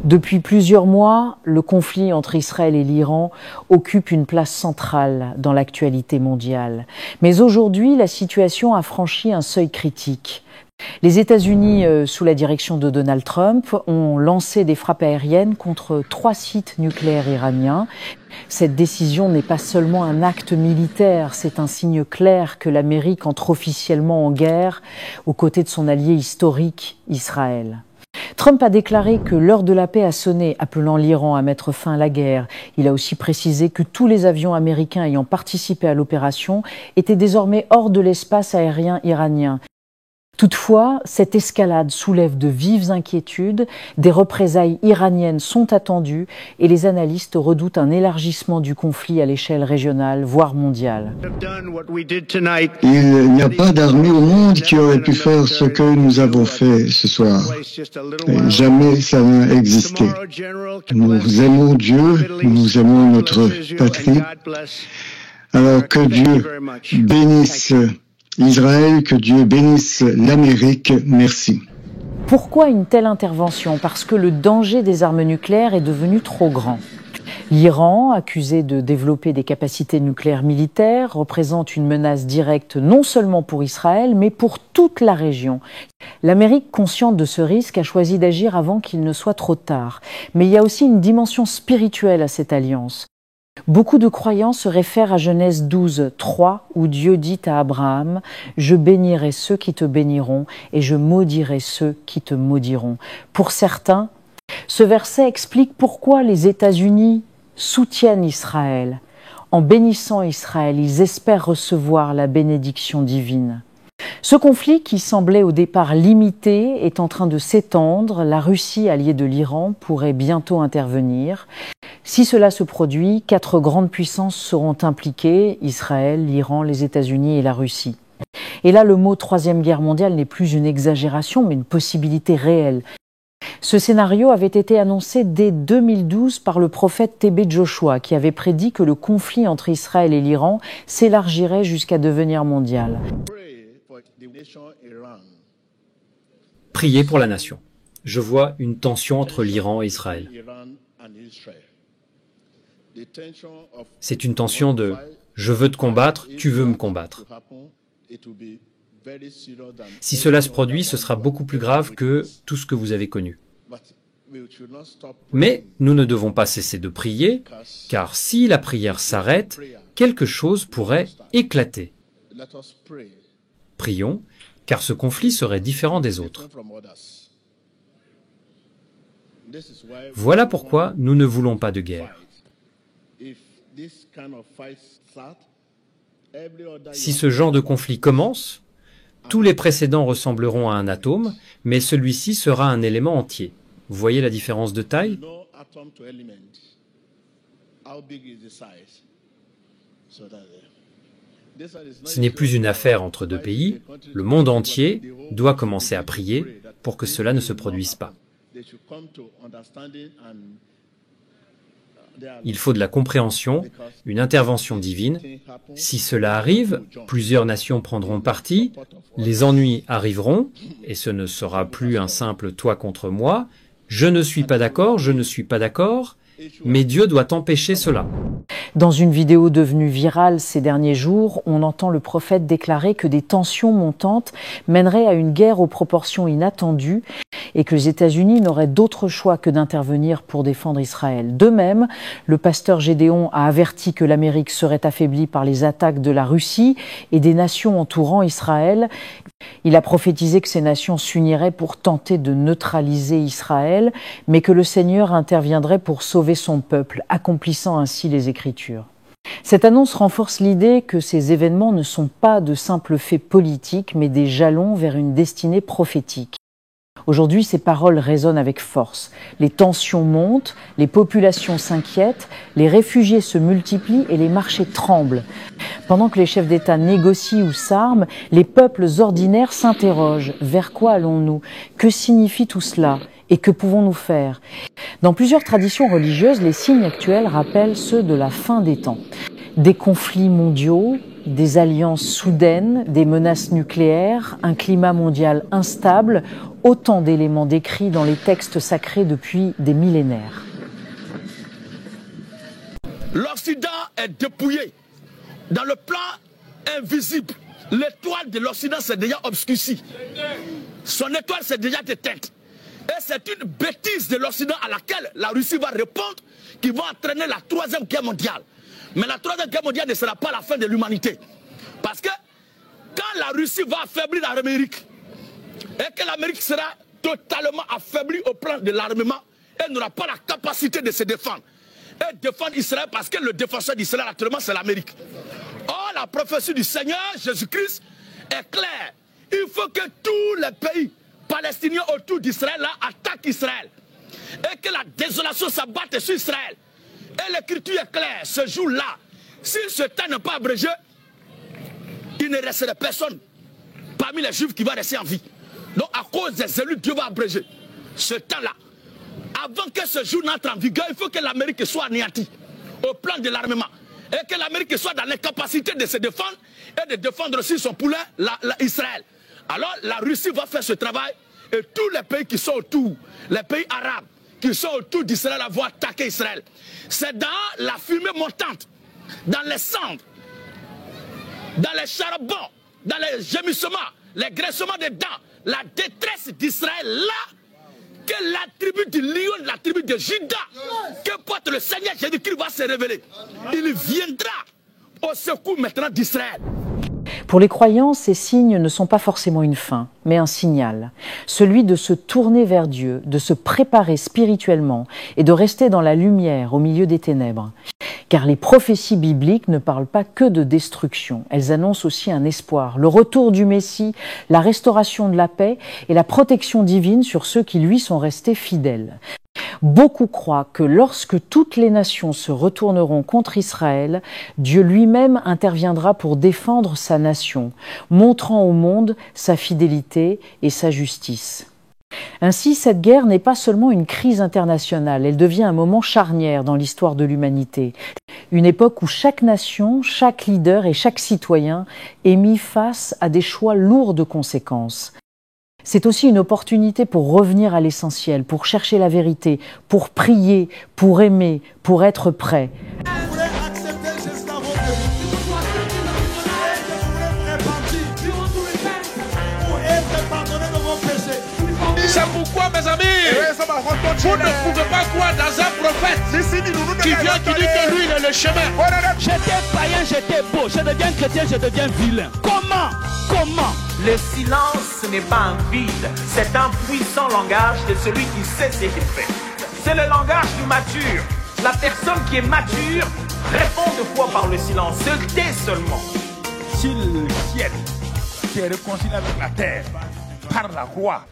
Depuis plusieurs mois, le conflit entre Israël et l'Iran occupe une place centrale dans l'actualité mondiale. Mais aujourd'hui, la situation a franchi un seuil critique. Les États-Unis, sous la direction de Donald Trump, ont lancé des frappes aériennes contre 3 sites nucléaires iraniens. Cette décision n'est pas seulement un acte militaire, c'est un signe clair que l'Amérique entre officiellement en guerre aux côtés de son allié historique, Israël. Trump a déclaré que l'heure de la paix a sonné, appelant l'Iran à mettre fin à la guerre. Il a aussi précisé que tous les avions américains ayant participé à l'opération étaient désormais hors de l'espace aérien iranien. Toutefois, cette escalade soulève de vives inquiétudes, des représailles iraniennes sont attendues et les analystes redoutent un élargissement du conflit à l'échelle régionale, voire mondiale. Il n'y a pas d'armée au monde qui aurait pu faire ce que nous avons fait ce soir. Et jamais ça n'a existé. Nous aimons Dieu, nous aimons notre patrie. Alors que Dieu bénisse Israël, que Dieu bénisse l'Amérique, merci. Pourquoi une telle intervention? Parce que le danger des armes nucléaires est devenu trop grand. L'Iran, accusé de développer des capacités nucléaires militaires, représente une menace directe non seulement pour Israël, mais pour toute la région. L'Amérique, consciente de ce risque, a choisi d'agir avant qu'il ne soit trop tard. Mais il y a aussi une dimension spirituelle à cette alliance. Beaucoup de croyants se réfèrent à Genèse 12, 3, où Dieu dit à Abraham « Je bénirai ceux qui te béniront et je maudirai ceux qui te maudiront ». Pour certains, ce verset explique pourquoi les États-Unis soutiennent Israël. En bénissant Israël, ils espèrent recevoir la bénédiction divine. Ce conflit, qui semblait au départ limité, est en train de s'étendre. La Russie, alliée de l'Iran, pourrait bientôt intervenir. Si cela se produit, 4 grandes puissances seront impliquées, Israël, l'Iran, les États-Unis et la Russie. Et là, le mot troisième guerre mondiale n'est plus une exagération, mais une possibilité réelle. Ce scénario avait été annoncé dès 2012 par le prophète T.B. Joshua, qui avait prédit que le conflit entre Israël et l'Iran s'élargirait jusqu'à devenir mondial. Priez pour la nation. Je vois une tension entre l'Iran et Israël. C'est une tension de « je veux te combattre, tu veux me combattre ». Si cela se produit, ce sera beaucoup plus grave que tout ce que vous avez connu. Mais nous ne devons pas cesser de prier, car si la prière s'arrête, quelque chose pourrait éclater. Prions, car ce conflit serait différent des autres. Voilà pourquoi nous ne voulons pas de guerre. Si ce genre de conflit commence, tous les précédents ressembleront à un atome, mais celui-ci sera un élément entier. Vous voyez la différence de taille? Ce n'est plus une affaire entre 2 pays. Le monde entier doit commencer à prier pour que cela ne se produise pas. Il faut de la compréhension, une intervention divine. Si cela arrive, plusieurs nations prendront parti, les ennuis arriveront, et ce ne sera plus un simple toi contre moi. Je ne suis pas d'accord, je ne suis pas d'accord, mais Dieu doit empêcher cela. Dans une vidéo devenue virale ces derniers jours, on entend le prophète déclarer que des tensions montantes mèneraient à une guerre aux proportions inattendues et que les États-Unis n'auraient d'autre choix que d'intervenir pour défendre Israël. De même, le pasteur Gédéon a averti que l'Amérique serait affaiblie par les attaques de la Russie et des nations entourant Israël. Il a prophétisé que ces nations s'uniraient pour tenter de neutraliser Israël, mais que le Seigneur interviendrait pour sauver son peuple, accomplissant ainsi les Écritures. Cette annonce renforce l'idée que ces événements ne sont pas de simples faits politiques, mais des jalons vers une destinée prophétique. Aujourd'hui, ces paroles résonnent avec force. Les tensions montent, les populations s'inquiètent, les réfugiés se multiplient et les marchés tremblent. Pendant que les chefs d'État négocient ou s'arment, les peuples ordinaires s'interrogent. Vers quoi allons-nous? Que signifie tout cela? Et que pouvons-nous faire? Dans plusieurs traditions religieuses, les signes actuels rappellent ceux de la fin des temps. Des conflits mondiaux, des alliances soudaines, des menaces nucléaires, un climat mondial instable, autant d'éléments décrits dans les textes sacrés depuis des millénaires. L'Occident est dépouillé. Dans le plan invisible, l'étoile de l'Occident s'est déjà obscurcie. Son étoile s'est déjà éteinte. Et c'est une bêtise de l'Occident à laquelle la Russie va répondre qui va entraîner la troisième guerre mondiale. Mais la troisième guerre mondiale ne sera pas la fin de l'humanité. Parce que quand la Russie va affaiblir l'Amérique et que l'Amérique sera totalement affaiblie au plan de l'armement, elle n'aura pas la capacité de se défendre. Et défendre Israël parce que le défenseur d'Israël actuellement c'est l'Amérique. Or la prophétie du Seigneur Jésus-Christ est claire. Il faut que tous les pays palestiniens autour d'Israël attaquent Israël. Et que la désolation s'abatte sur Israël. Et l'écriture est claire, ce jour-là, si ce temps n'est pas abrégé, il ne resterait personne parmi les Juifs qui va rester en vie. Donc à cause des élus, Dieu va abréger ce temps-là. Avant que ce jour n'entre en vigueur, il faut que l'Amérique soit anéantie au plan de l'armement. Et que l'Amérique soit dans l'incapacité de se défendre et de défendre aussi son poulain, Israël. Alors la Russie va faire ce travail et tous les pays qui sont autour, les pays arabes qui sont autour d'Israël vont attaquer Israël. C'est dans la fumée montante, dans les cendres, dans les charbons, dans les gémissements, les graissements des dents, la détresse d'Israël là, que la tribu du lion, la tribu de Juda, que porte le Seigneur Jésus-Christ va se révéler. Il viendra au secours maintenant d'Israël. Pour les croyants, ces signes ne sont pas forcément une fin, mais un signal. Celui de se tourner vers Dieu, de se préparer spirituellement et de rester dans la lumière au milieu des ténèbres. Car les prophéties bibliques ne parlent pas que de destruction. Elles annoncent aussi un espoir, le retour du Messie, la restauration de la paix et la protection divine sur ceux qui lui sont restés fidèles. Beaucoup croient que lorsque toutes les nations se retourneront contre Israël, Dieu lui-même interviendra pour défendre sa nation, montrant au monde sa fidélité et sa justice. Ainsi, cette guerre n'est pas seulement une crise internationale, elle devient un moment charnière dans l'histoire de l'humanité. Une époque où chaque nation, chaque leader et chaque citoyen est mis face à des choix lourds de conséquences. C'est aussi une opportunité pour revenir à l'essentiel, pour chercher la vérité, pour prier, pour aimer, pour être prêt. C'est pourquoi, mes amis, vous ne pouvez pas croire dans un prophète qui vient qui dit que lui, il est le chemin. J'étais païen, j'étais beau, je deviens chrétien, je deviens vilain. Comment? Le silence, ce n'est pas un vide, c'est un puissant langage de celui qui sait ce qu'il fait. C'est le langage du mature. La personne qui est mature répond de fois par le silence, se tait seulement. Si le ciel s'est réconcilié avec la terre par la croix,